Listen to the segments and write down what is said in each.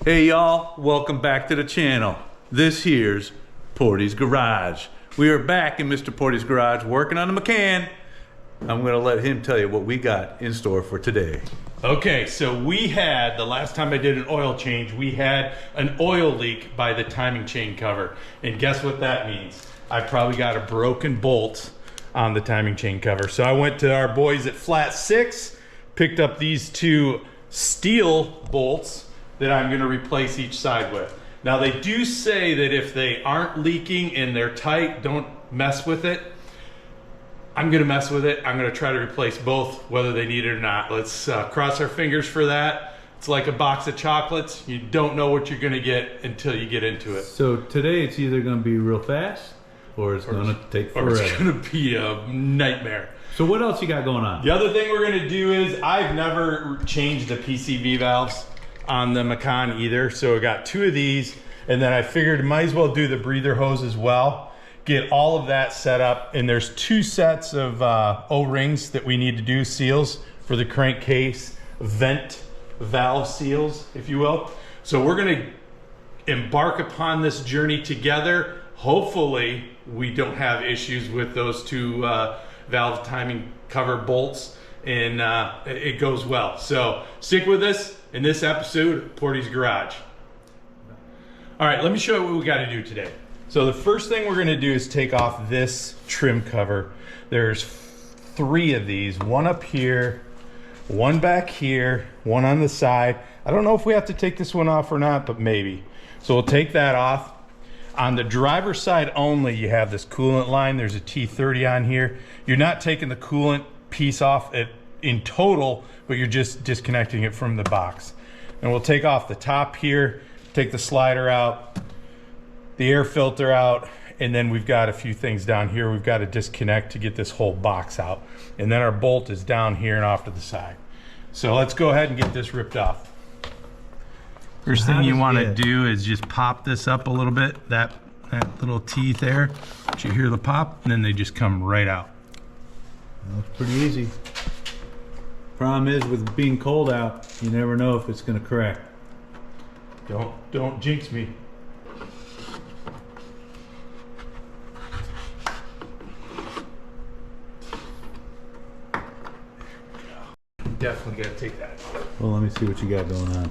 Hey y'all, welcome back to the channel. This here's Portie's Garage. We are back in Mr. Portie's garage working on the Macan. I'm gonna let him tell you what we got in store for today. Okay, so we had, the last time I did an oil change, we had an oil leak by the timing chain cover. And guess what that means? I probably got a broken bolt on the timing chain cover. So I went to our boys at Flat 6, picked up these two steel bolts that I'm gonna replace each side with. Now they do say that if they aren't leaking and they're tight, don't mess with it. I'm gonna mess with it. I'm gonna try to replace both, whether they need it or not. Let's cross our fingers for that. It's like a box of chocolates. You don't know what you're gonna get until you get into it. So today it's either gonna be real fast or it's gonna take forever. Or it's gonna be a nightmare. So what else you got going on? The other thing we're gonna do is, I've never changed the PCV valves on the Macan either. So I got two of these, and then I figured might as well do the breather hose as well. Get all of that set up, and there's two sets of O-rings that we need to do, seals for the crankcase, vent valve seals, if you will. So we're gonna embark upon this journey together. Hopefully we don't have issues with those two valve timing cover bolts, and it goes well. So stick with us in this episode of Portie's Garage. All right, let me show you what we got to do today. So the first thing we're going to do is take off this trim cover. There's three of these, one up here, one back here, one on the side. I don't know if we have to take this one off or not, but maybe. So we'll take that off. On the driver's side only, you have this coolant line. There's a T30 on here. You're not taking the coolant piece off in total, but you're just disconnecting it from the box. And we'll take off the top here, take the slider out, the air filter out, and then we've got a few things down here we've got to disconnect to get this whole box out. And then our bolt is down here and off to the side. So let's go ahead and get this ripped off. First thing you want to do is just pop this up a little bit, that little teeth there. You hear the pop, and then they just come right out. That's pretty easy. Problem is, with being cold out, you never know if it's going to crack. Don't jinx me. Definitely got to take that. Well, let me see what you got going on.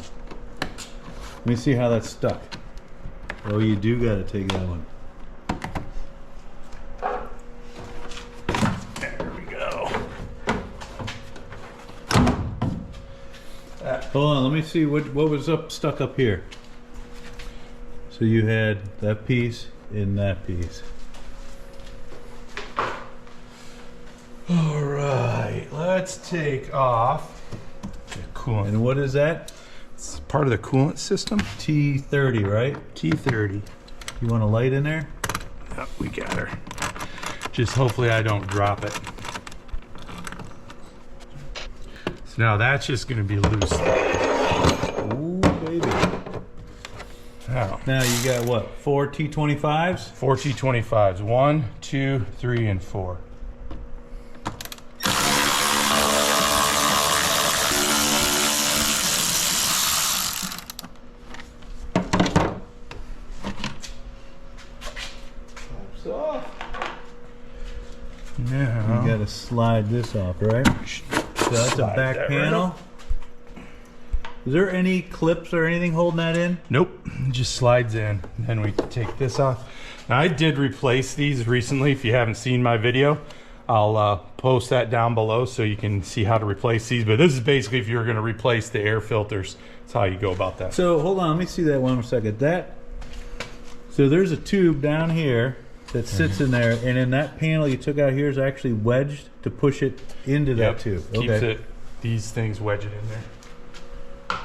Let me see how that's stuck. Oh, you do got to take that one. There we go. Hold on, let me see what was stuck up here. So you had that piece and that piece. All right, let's take off the coolant. And what is that? It's part of the coolant system. T30, right? T30. You want a light in there? Yep, we got her. Just hopefully I don't drop it. So now that's just going to be loose. Ooh, baby. Oh. Now you got what? 4 T25s? 4 T25s. 1, 2, 3, and 4. Now you gotta slide this off, right? So that's a back panel. Is there any clips or anything holding that in? Nope, it just slides in. Then we take this off. Now, I did replace these recently. If you haven't seen my video, I'll post that down below so you can see how to replace these. But this is basically if you're going to replace the air filters. That's how you go about that. So hold on, let me see that one more second. So there's a tube down here that sits in there, and in that panel you took out here is actually wedged to push it into that tube. Keeps it, these things wedge it in there.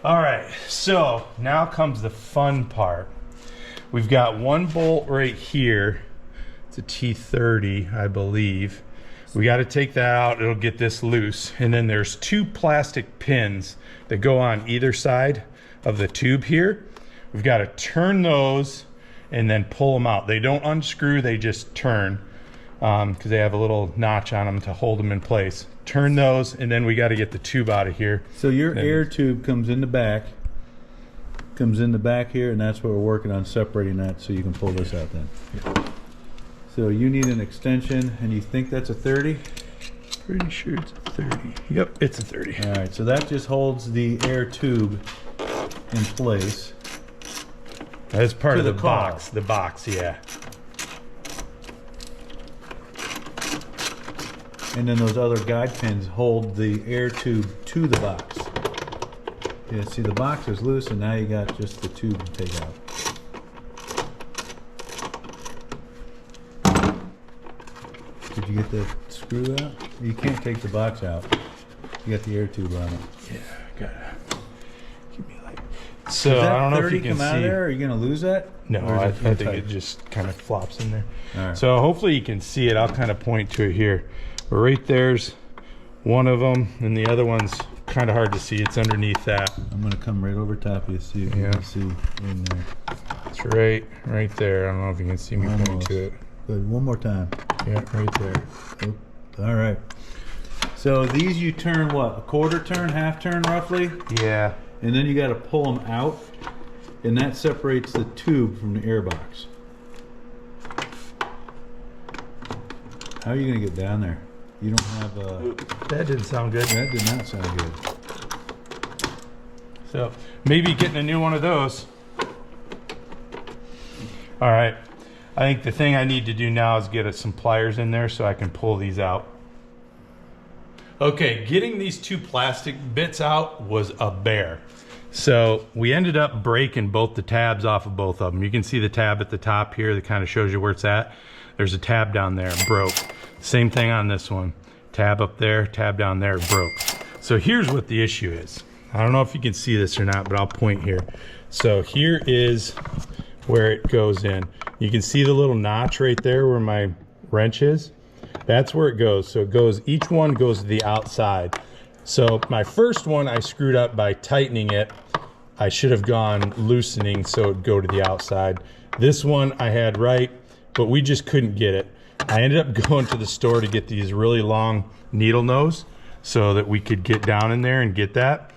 All right, so now comes the fun part. We've got one bolt right here. It's a T30, I believe. We got to take that out. It'll get this loose. And then there's two plastic pins that go on either side of the tube here. We've got to turn those and then pull them out. They don't unscrew, they just turn because they have a little notch on them to hold them in place. Turn those, and then we got to get the tube out of here. So your air tube comes in the back, comes in the back here, and that's what we're working on, separating that so you can pull this out then. So you need an extension, and you think that's a 30? Pretty sure it's a 30. Yep, it's a 30. All right, so that just holds the air tube in place. That's part of the box. The box, yeah. And then those other guide pins hold the air tube to the box. Yeah, see, the box is loose, and now you got just the tube to take out. Did you get the screw out? You can't take the box out. You got the air tube on it. Yeah, I got it. Give me like. So I don't know if you can come out see. of there? Are you going to lose that? No, I think it just kind of flops in there. All right. So hopefully you can see it. I'll kind of point to it here. But right there's one of them, and the other one's kind of hard to see. It's underneath that. I'm going to come right over top of you, see if you can see in there. It's right there. I don't know if you can see me pointing to it. Good. One more time. Yeah, right there. Oop. All right. So these you turn what? A quarter turn, half turn roughly? Yeah. And then you got to pull them out, and that separates the tube from the air box. How are you going to get down there? You don't have a... That didn't sound good. That did not sound good. So maybe getting a new one of those. All right. I think the thing I need to do now is get some pliers in there so I can pull these out. Okay, getting these two plastic bits out was a bear. So we ended up breaking both the tabs off of both of them. You can see the tab at the top here that kind of shows you where it's at. There's a tab down there, broke. Same thing on this one. Tab up there, tab down there, broke. So here's what the issue is. I don't know if you can see this or not, but I'll point here. So here is where it goes in. You can see the little notch right there where my wrench is. That's where it goes. So it goes, each one goes to the outside. So my first one I screwed up by tightening it. I should have gone loosening so it'd go to the outside. This one I had right, but we just couldn't get it. I ended up going to the store to get these really long needle nose so that we could get down in there and get that.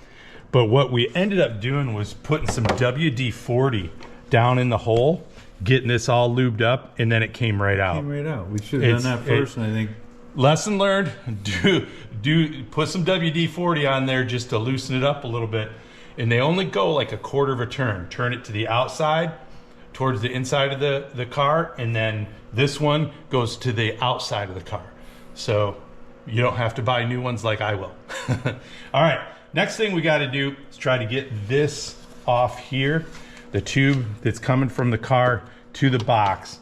But what we ended up doing was putting some WD-40 down in the hole, getting this all lubed up, and then it came right out. Came right out. We should have done that first, and I think... Lesson learned, put some WD-40 on there just to loosen it up a little bit. And they only go like a quarter of a turn. Turn it to the outside, towards the inside of the car, and then this one goes to the outside of the car. So you don't have to buy new ones like I will. All right, next thing we got to do is try to get this off here, the tube that's coming from the car to the box.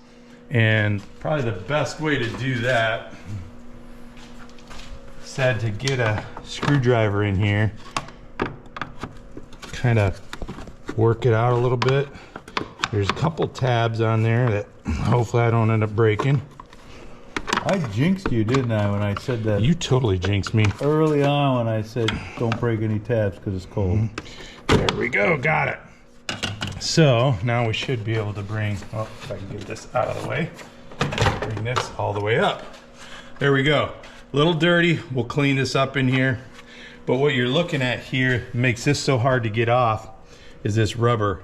And probably the best way to do that is to get a screwdriver in here, kind of work it out a little bit. There's a couple tabs on there that hopefully I don't end up breaking. I jinxed you, didn't I, when I said that? You totally jinxed me. Early on when I said don't break any tabs because it's cold. There we go, got it. So now we should be able to bring, oh, if I can get this out of the way, bring this all the way up. There we go. A little dirty, we'll clean this up in here. But what you're looking at here makes this so hard to get off is this rubber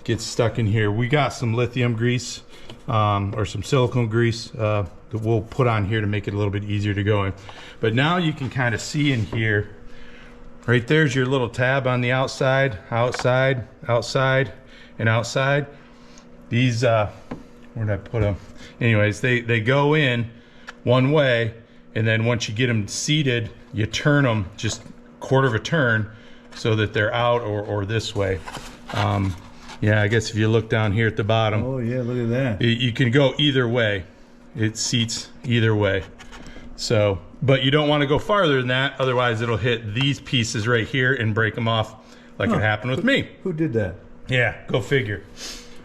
gets stuck in here. We got some lithium grease or some silicone grease that we'll put on here to make it a little bit easier to go in. But now you can kind of see in here, right there's your little tab on the outside, outside, outside, and outside. These, where did I put them? Anyways, they go in one way, and then once you get them seated, you turn them just quarter of a turn so that they're out or this way. Yeah, I guess if you look down here at the bottom. Oh yeah, look at that. You can go either way. It seats either way. So, but you don't want to go farther than that, otherwise it'll hit these pieces right here and break them off like it happened with me. Who did that? Yeah, go figure.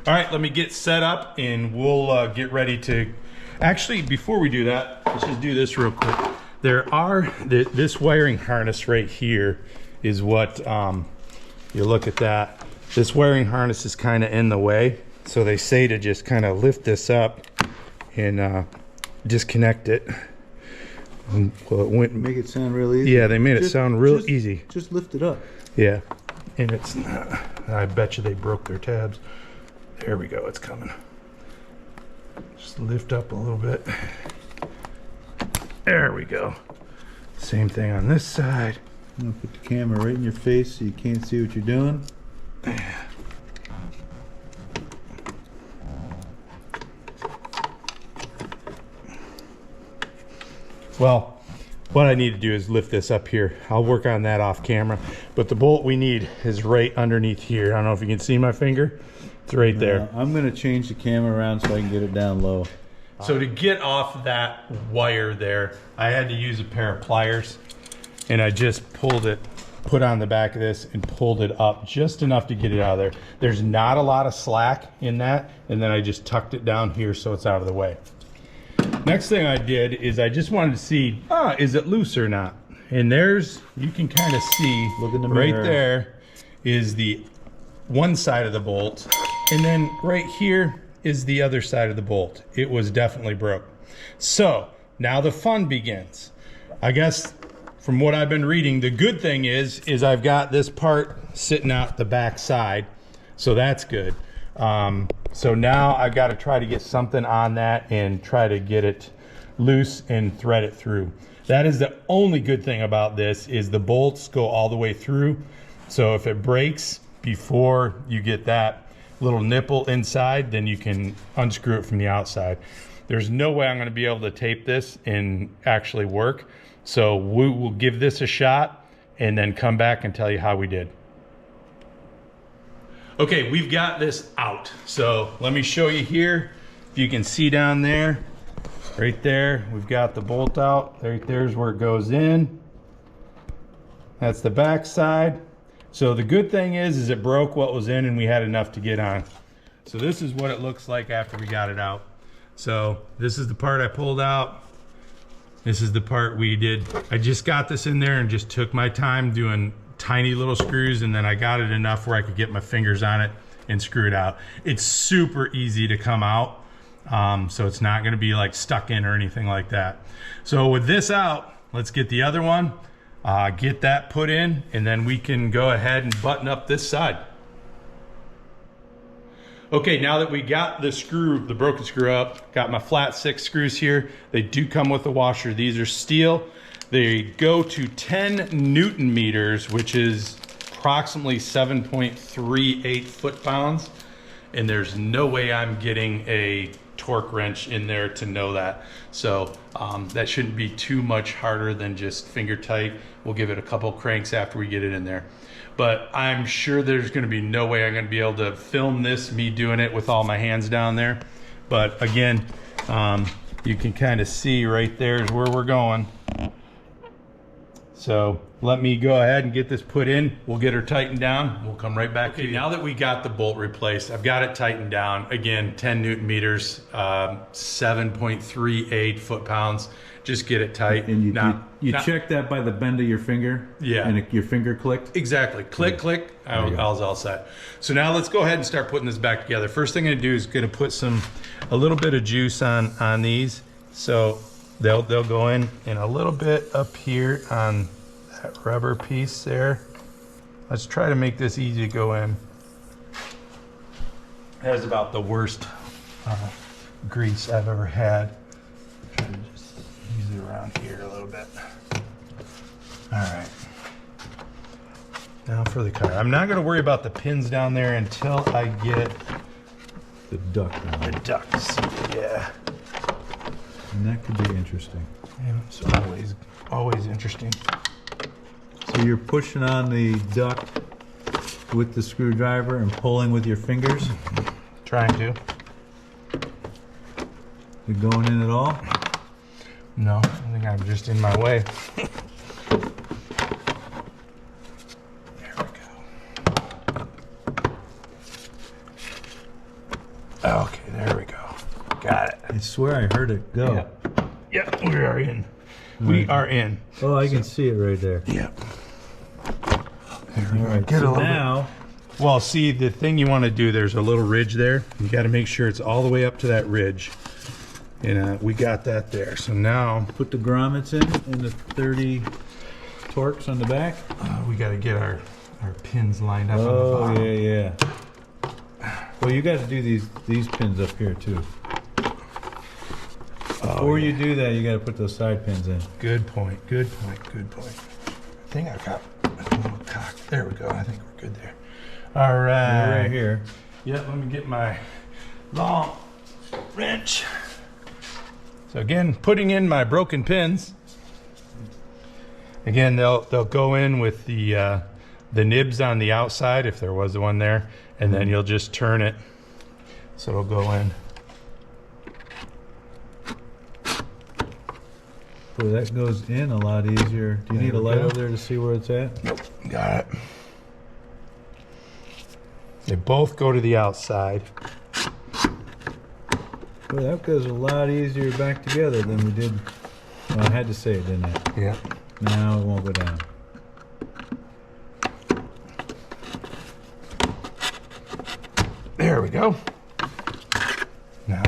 All right, let me get set up and we'll get ready to... Actually, before we do that, let's just do this real quick. There are, this wiring harness right here is what, you look at that. This wiring harness is kind of in the way. So they say to just kind of lift this up and disconnect it. Well, it went... Make it sound real easy. Yeah, they made it sound real easy. Just lift it up. Yeah, and it's not... I bet you they broke their tabs. There we go, it's coming. Just lift up a little bit. There we go. Same thing on this side. I'm gonna put the camera right in your face so you can't see what you're doing. Well, what I need to do is lift this up here. I'll work on that off camera, but the bolt we need is right underneath here. I don't know if you can see my finger. It's right there. I'm gonna change the camera around so I can get it down low. So to get off that wire there, I had to use a pair of pliers, and I just pulled it, put on the back of this and pulled it up just enough to get it out of there. There's not a lot of slack in that, and then I just tucked it down here so it's out of the way. Next thing I did is I just wanted to see, is it loose or not? And there's, you can kind of see, look in the right mirror. there is the one side of the bolt, and then right here is the other side of the bolt. It was definitely broke. So now the fun begins. I guess from what I've been reading, the good thing is I've got this part sitting out the back side, so that's good. So now I've got to try to get something on that and try to get it loose and thread it through. That is the only good thing about this, is the bolts go all the way through. So if it breaks before you get that little nipple inside, then you can unscrew it from the outside. There's no way I'm going to be able to tape this and actually work. So we will give this a shot and then come back and tell you how we did. Okay, we've got this out. So let me show you here. If you can see down there, right there, we've got the bolt out. Right there's where it goes in. That's the back side. So the good thing is it broke what was in and we had enough to get on. So this is what it looks like after we got it out. So this is the part I pulled out. This is the part we did. I just got this in there and just took my time doing tiny little screws, and then I got it enough where I could get my fingers on it and screw it out. It's super easy to come out, so it's not going to be like stuck in or anything like that. So with this out, let's get the other one, get that put in, and then we can go ahead and button up this side. Okay, now that we got the screw, the broken screw up, got my flat 6 screws here. They do come with a washer. These are steel. They go to 10 Newton meters, which is approximately 7.38 foot-pounds. And there's no way I'm getting a torque wrench in there to know that. So that shouldn't be too much harder than just finger tight. We'll give it a couple cranks after we get it in there. But I'm sure there's gonna be no way I'm gonna be able to film this, me doing it with all my hands down there. But again, you can kind of see right there is where we're going. So let me go ahead and get this put in. We'll get her tightened down. We'll come right back to you. Now that we got the bolt replaced, I've got it tightened down. Again, 10 Newton meters, 7.38 foot-pounds. Just get it tight. And you check that by the bend of your finger? Yeah. And your finger clicked? Exactly. Click, click. I was all set. So now let's go ahead and start putting this back together. First thing I'm gonna do is gonna put a little bit of juice on these. So they'll go in and a little bit up here on that rubber piece there. Let's try to make this easy to go in. That is about the worst grease I've ever had. Try to just use it around here a little bit. All right. Now for the car. I'm not going to worry about the pins down there until I get the duct. The ducts. Yeah. And that could be interesting. Yeah, it's always interesting. So you're pushing on the duct with the screwdriver and pulling with your fingers? Trying to. You going in at all? No, I think I'm just in my way. There we go. Okay, there we go. Got it. I swear I heard it go. Yep, we are in. We are in. Oh, I can see it right there. Yep. There we go. Right, Get so a little now, bit. Well, see, the thing you want to do, there's a little ridge there. You got to make sure it's all the way up to that ridge. And we got that there. So now, put the grommets in and the 30 torques on the back. we got to get our our pins lined up on the Oh, bottom. yeah. Well, you got to do these pins up here too. Before you do that, you got to put those side pins in. Good point. Good point. Good point. I think I got a little cock. There we go. I think we're good there. All right. They're right here. Yep. Let me get my long wrench. So again, putting in my broken pins. Again, they'll go in with the nibs on the outside if there was one there, and then you'll just turn it so it'll go in. Boy, that goes in a lot easier. Do you need a light over there to see where it's at? Nope, got it. They both go to the outside. Boy, that goes a lot easier back together than we did. Well, I had to say it, didn't I? Yeah. Now it won't go down. There we go. Now,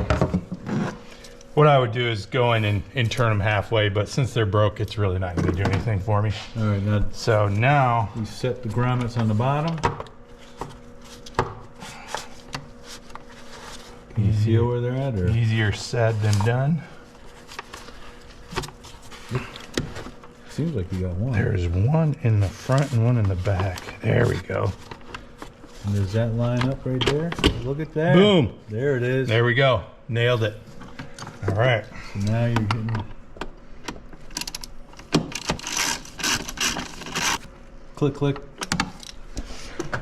what I would do is go in and turn them halfway, but since they're broke, it's really not going to do anything for me. All right, now So now, we set the grommets on the bottom. Can you see where they're at? Or? easier said than done. Seems like you got one. There's one in the front and one in the back. There we go. And does that line up right there? Look at that. Boom. There it is. There we go. Nailed it. All right. So now you're getting... Click, click.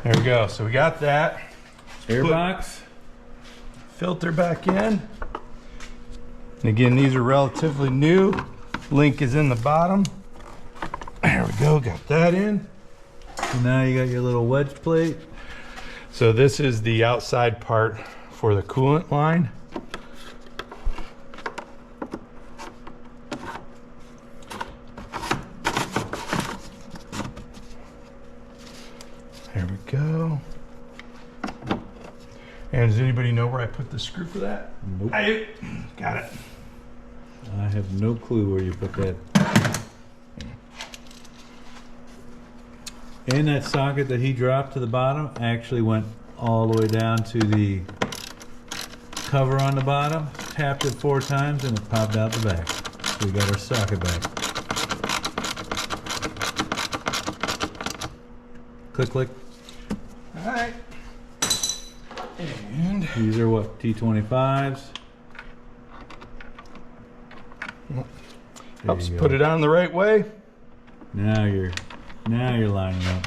There we go. So we got that. Airbox. Filter back in. And again, these are relatively new. Link is in the bottom. There we go. Got that in. So now you got your little wedge plate. So this is the outside part for the coolant line. There we go. And does anybody know where I put the screw for that? Nope. I got it. I have no clue where you put that. And that socket that he dropped to the bottom actually went all the way down to the cover on the bottom. Tapped it 4 times and it popped out the back. So we got our socket back. Click, click. All right. And These are what, T25s? helps put it on the right way. Now you're lining up.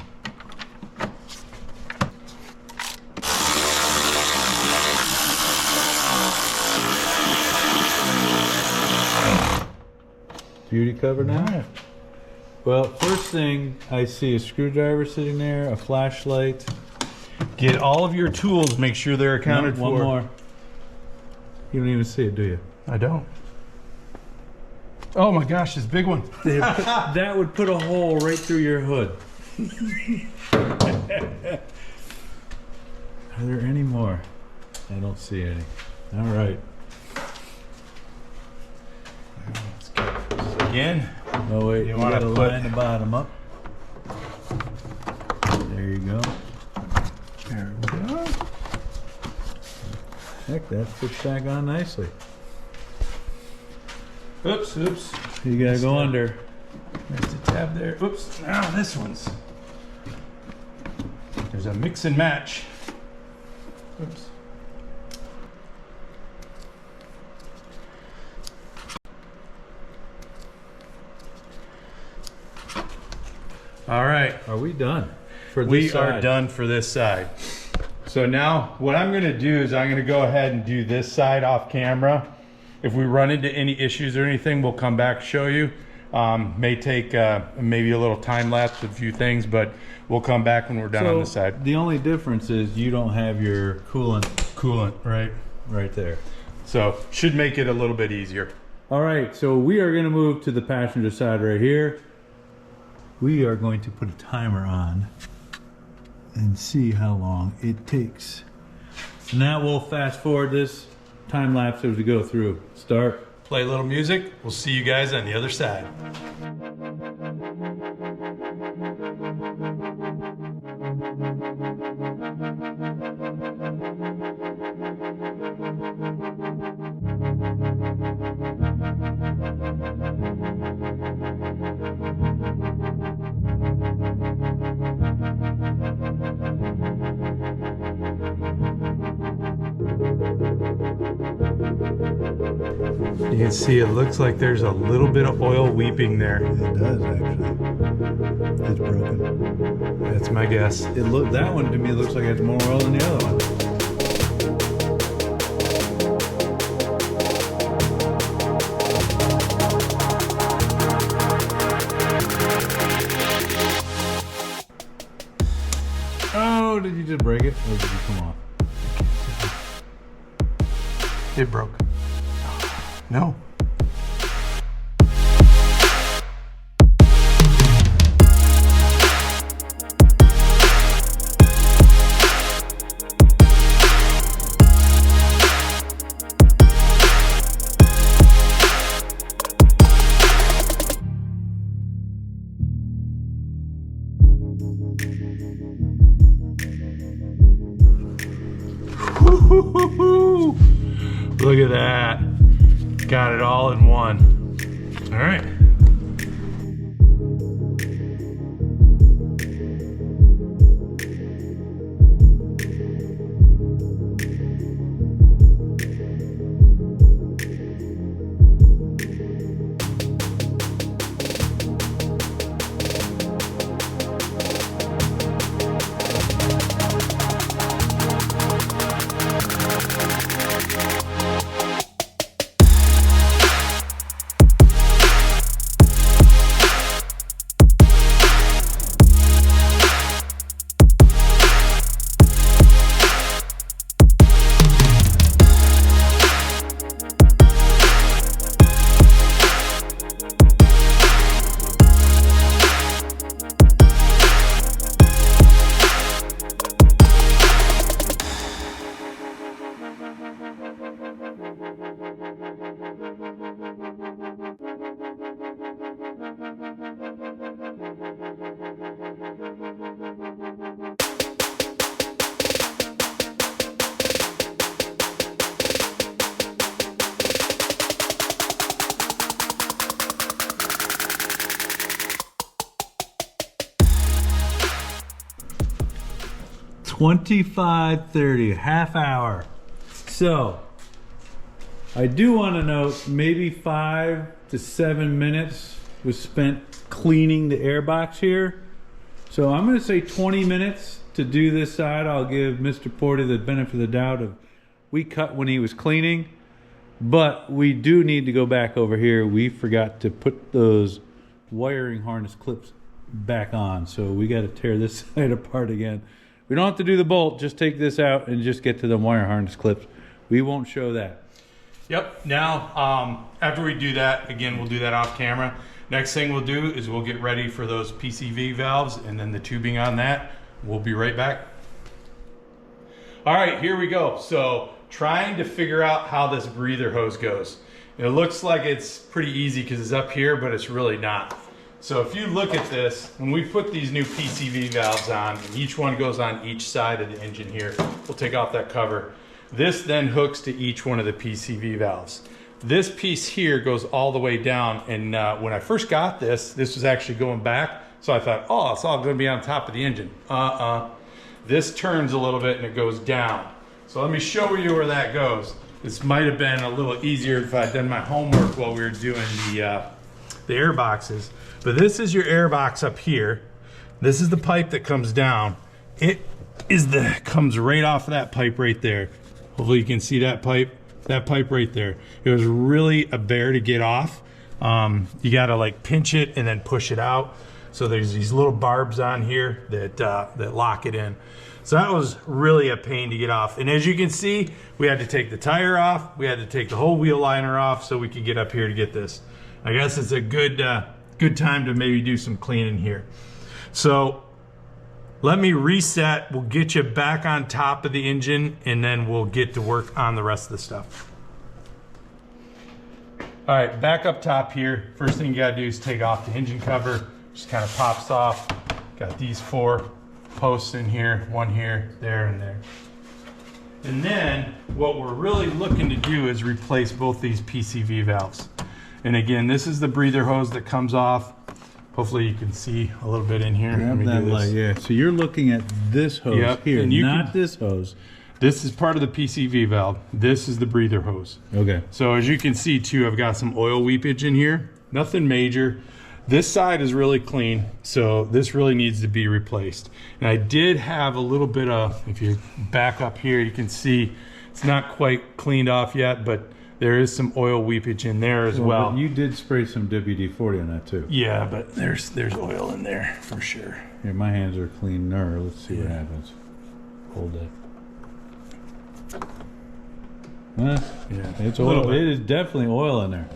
Beauty cover now? Right. Well, first thing, I see a screwdriver sitting there, a flashlight. Get all of your tools, make sure they're accounted No, for. one more. You don't even see it, do you? I don't. Oh my gosh, this big one. That would put a hole right through your hood. Are there any more? I don't see any. All right. Again. Oh wait, You you wanna gotta put- line the bottom up. There you go. There we go. Heck, that fits back on nicely. Oops, oops. You gotta go under. There's a tab there. Oops. Now this one's. There's a mix and match. Oops. All right. Are we done? For this We side? are done for this side. So now what I'm going to do is I'm going to go ahead and do this side off camera. If we run into any issues or anything, we'll come back, show you. May take maybe a little time lapse with a few things, but we'll come back when we're done on this side. The only difference is you don't have your coolant Right. right there. So should make it a little bit easier. All right, so we are going to move to the passenger side right here. We are going to put a timer on and see how long it takes. So now we'll fast forward this time lapse as we go through. Start. Play a little music. We'll see you guys on the other side. You can see it looks like there's a little bit of oil weeping there. It does actually. It's broken. That's my guess. That one to me looks like it's more oil than the other one. Oh, did you just break it? Or did you come off? It broke. No. Look at that. Got it all in one. All right. $25.30, half hour. So I do want to note maybe 5 to 7 minutes was spent cleaning the airbox here. So I'm going to say 20 minutes to do this side. I'll give Mr. Portie the benefit of the doubt of we cut when he was cleaning, but we do need to go back over here. We forgot to put those wiring harness clips back on, so we got to tear this side apart again. We don't have to do the bolt, just take this out and just get to the wire harness clips. We won't show that. Yep. Now, after we do that, again, we'll do that off camera. Next thing we'll do is we'll get ready for those PCV valves and then the tubing on that. We'll be right back. All right, here we go. So trying to figure out how this breather hose goes. It looks like it's pretty easy because it's up here, but it's really not. So if you look at this, when we put these new PCV valves on, and each one goes on each side of the engine here, we'll take off that cover. This then hooks to each one of the PCV valves. This piece here goes all the way down, and when I first got this was actually going back, so I thought, oh, it's all gonna be on top of the engine. This turns a little bit and it goes down. So let me show you where that goes. This might have been a little easier if I'd done my homework while we were doing the air boxes. But this is your air box up here. This is the pipe that comes down. It is comes right off of that pipe right there. Hopefully you can see that pipe right there. It was really a bear to get off. You gotta like pinch it and then push it out. So there's these little barbs on here that lock it in. So that was really a pain to get off. And as you can see, we had to take the tire off. We had to take the whole wheel liner off so we could get up here to get this. I guess it's a good time to maybe do some cleaning here. So let me reset. We'll get you back on top of the engine and then we'll get to work on the rest of the stuff. All right, back up top here. First thing you gotta do is take off the engine cover. Just kind of pops off. Got these 4 posts in here, one here, there, and there. And then what we're really looking to do is replace both these PCV valves. And again, this is the breather hose that comes off. Hopefully you can see a little bit in here. Grab that light, yeah. So you're looking at this hose here, not this hose. This is part of the PCV valve. This is the breather hose. Okay. So as you can see too, I've got some oil weepage in here. Nothing major. This side is really clean, so this really needs to be replaced. And I did have a little bit of, if you back up here, you can see it's not quite cleaned off yet, but there is some oil weepage in there as well. But you did spray some WD-40 on that too. Yeah, but there's oil in there for sure. Here, my hands are cleaner. Let's see what happens. Hold that. Yeah, it's oil. It is definitely oil in there.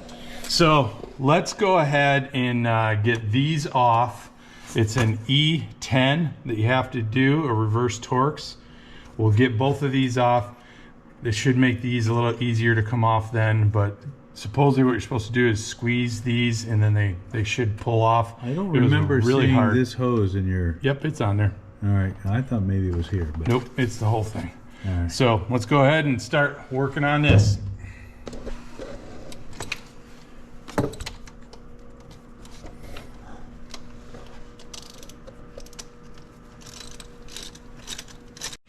So let's go ahead and get these off. It's an E10 that you have to do, a reverse Torx. We'll get both of these off. This should make these a little easier to come off then, but supposedly what you're supposed to do is squeeze these and then they should pull off. I don't remember really seeing this hose in your... Yep, it's on there. All right, I thought maybe it was here. But... Nope, it's the whole thing. All right. So let's go ahead and start working on this.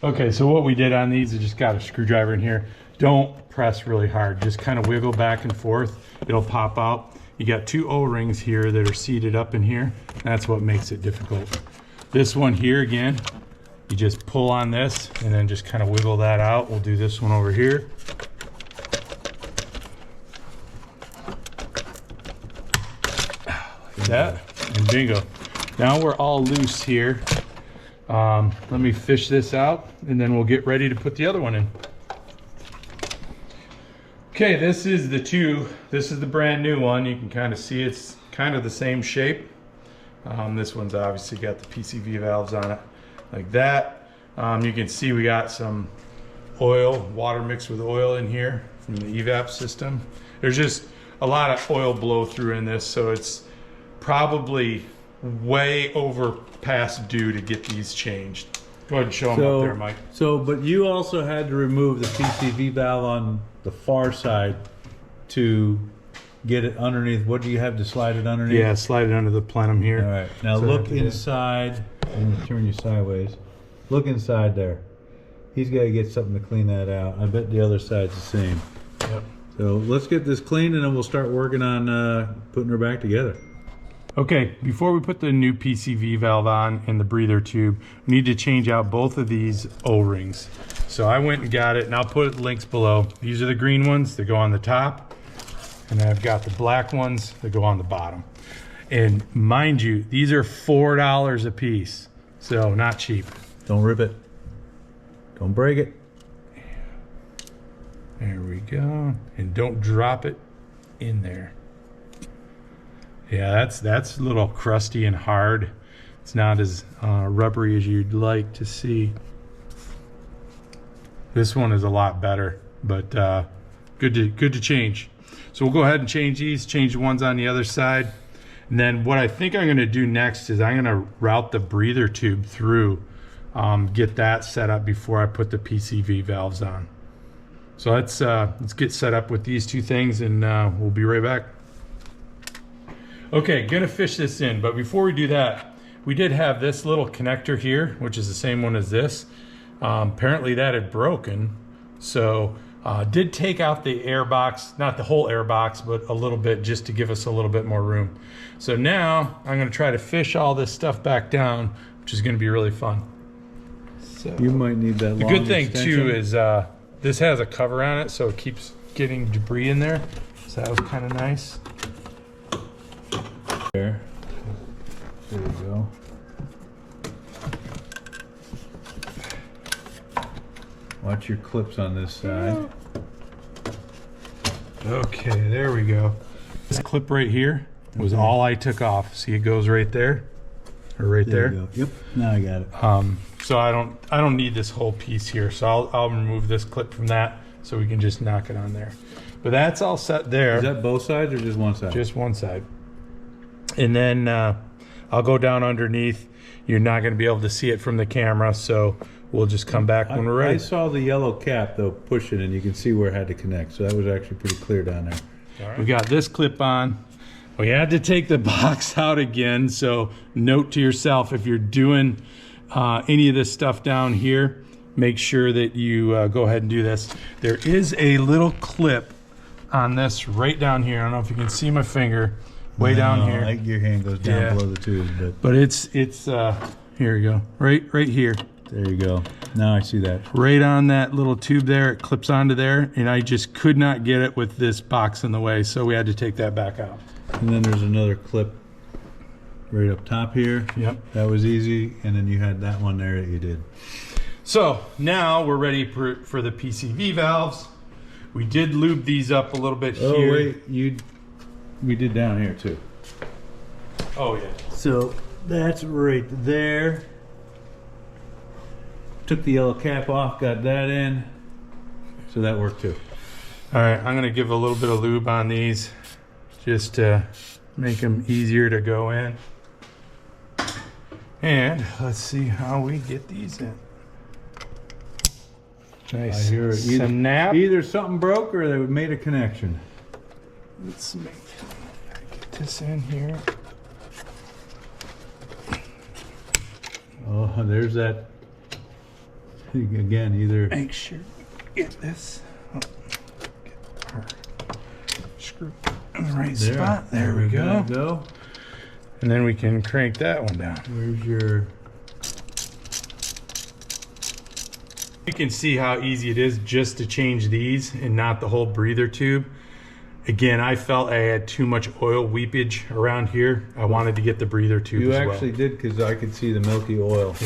Okay, so what we did on these is just got a screwdriver in here. Don't press really hard, just kind of wiggle back and forth. It'll pop out. You got two O-rings here that are seated up in here. That's what makes it difficult. This one here, again, you just pull on this and then just kind of wiggle that out. We'll do this one over here. Like that, and bingo. Now we're all loose here. Let me fish this out and then we'll get ready to put the other one in. Okay, this is the brand new one. You can kind of see it's kind of the same shape. This one's obviously got the PCV valves on it like that. You can see we got some oil, water mixed with oil in here from the evap system. There's just a lot of oil blow through in this, so it's probably way over past due to get these changed. Go ahead and show them up there, Mike. So, but you also had to remove the PCV valve on the far side to get it underneath. What do you have to slide it underneath? Yeah, slide it under the plenum here. All right. Now look inside. I'm going to turn you sideways. Look inside there. He's got to get something to clean that out. I bet the other side's the same. Yep. So let's get this cleaned and then we'll start working on putting her back together. Okay, before we put the new PCV valve on and the breather tube, we need to change out both of these O-rings. So I went and got it, and I'll put links below. These are the green ones that go on the top, and then I've got the black ones that go on the bottom. And mind you, these are $4 a piece, so not cheap. Don't rip it. Don't break it. There we go. And don't drop it in there. Yeah, that's a little crusty and hard. It's not as rubbery as you'd like to see. This one is a lot better, but good to change. So we'll go ahead and change these, change the ones on the other side. And then what I think I'm gonna do next is I'm gonna route the breather tube through, get that set up before I put the PCV valves on. So let's get set up with these two things and we'll be right back. Okay, gonna fish this in, but before we do that, we did have this little connector here, which is the same one as this. Apparently that had broken, so did take out the air box, not the whole air box, but a little bit just to give us a little bit more room. So now I'm gonna try to fish all this stuff back down, which is gonna be really fun. So you might need that. The good thing too is this has a cover on it, so it keeps getting debris in there. So that was kind of nice. There you go. Watch your clips on this side. Okay, there we go. This clip right here was all I took off. See, it goes right there, or right there. You go. Yep. Now I got it. So I don't need this whole piece here. So I'll remove this clip from that, so we can just knock it on there. But that's all set there. Is that both sides or just one side? Just one side. And then I'll go down underneath. You're not going to be able to see it from the camera, so we'll just come back when we're ready. I saw the yellow cap though pushing, and you can see where it had to connect, so that was actually pretty clear down there. All right. We got this clip on. We had to take the box out again, so note to yourself, if you're doing any of this stuff down here, make sure that you go ahead and do this. There is a little clip on this right down here. I don't know if you can see my finger way down here. Like your hand goes down below the tube, but it's here you go, right here. There you go. Now I see that. Right on that little tube there, it clips onto there, and I just could not get it with this box in the way, so we had to take that back out. And then there's another clip right up top here. Yep. That was easy, and then you had that one there that you did. So now we're ready for the PCV valves. We did lube these up a little bit here. Oh wait, we did down here too. Oh yeah. So that's right there. Took the yellow cap off, got that in. So that worked too. All right, I'm gonna give a little bit of lube on these just to make them easier to go in. And let's see how we get these in. Nice. I hear snap. Either something broke or they made a connection. Let's get this in here. Oh, there's that. Again, either. Make sure you get this. Oh, get our screw in the right spot. There we go. And then we can crank that one down. Where's your... You can see how easy it is just to change these and not the whole breather tube. Again, I felt I had too much oil weepage around here. I wanted to get the breather tube as well. You actually did, because I could see the milky oil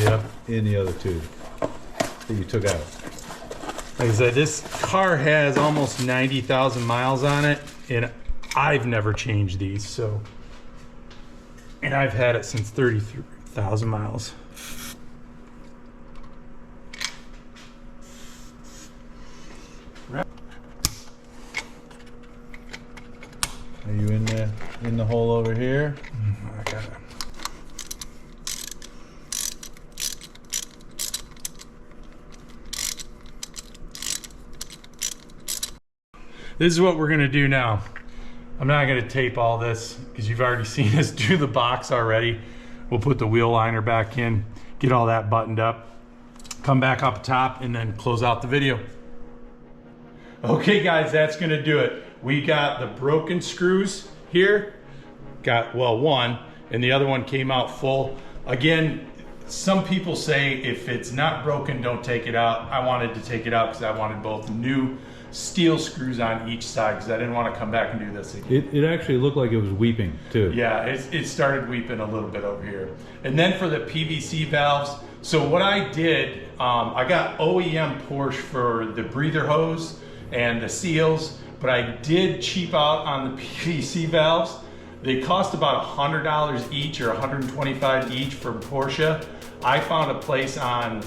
in the other tube that you took out. Like I said, this car has almost 90,000 miles on it, and I've never changed these. So, and I've had it since 33,000 miles. Are you in the hole over here? I got it. This is what we're gonna do now. I'm not gonna tape all this because you've already seen us do the box already. We'll put the wheel liner back in, get all that buttoned up, come back up top, and then close out the video. Okay guys, that's gonna do it. We got the broken screws here. Got, well, one, and the other one came out full. Again, some people say if it's not broken, don't take it out. I wanted to take it out because I wanted both new steel screws on each side because I didn't want to come back and do this again. It actually looked like it was weeping too. Yeah, it started weeping a little bit over here. And then for the PVC valves, so what I did, I got OEM Porsche for the breather hose and the seals, but I did cheap out on the PVC valves. They cost about $100 each or $125 each from Porsche. I found a place on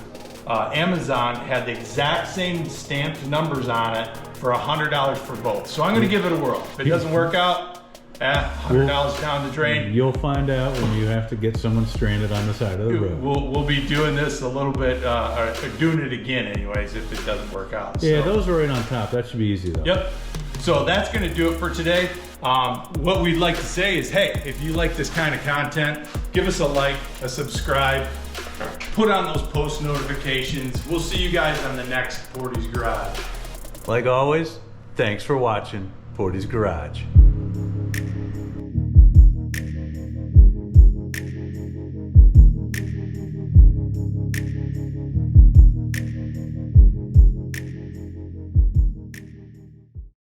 Amazon, had the exact same stamped numbers on it for $100 for both. So I'm gonna give it a whirl. If it doesn't work out, $100 down the drain. You'll find out when you have to get someone stranded on the side of the road. We'll be doing this a little bit, or doing it again anyways if it doesn't work out. Yeah, so. Those are right on top. That should be easy though. Yep. So that's gonna do it for today. What we'd like to say is, hey, if you like this kind of content, give us a like, a subscribe, put on those post notifications. We'll see you guys on the next Portie's Garage. Like always, thanks for watching Portie's Garage.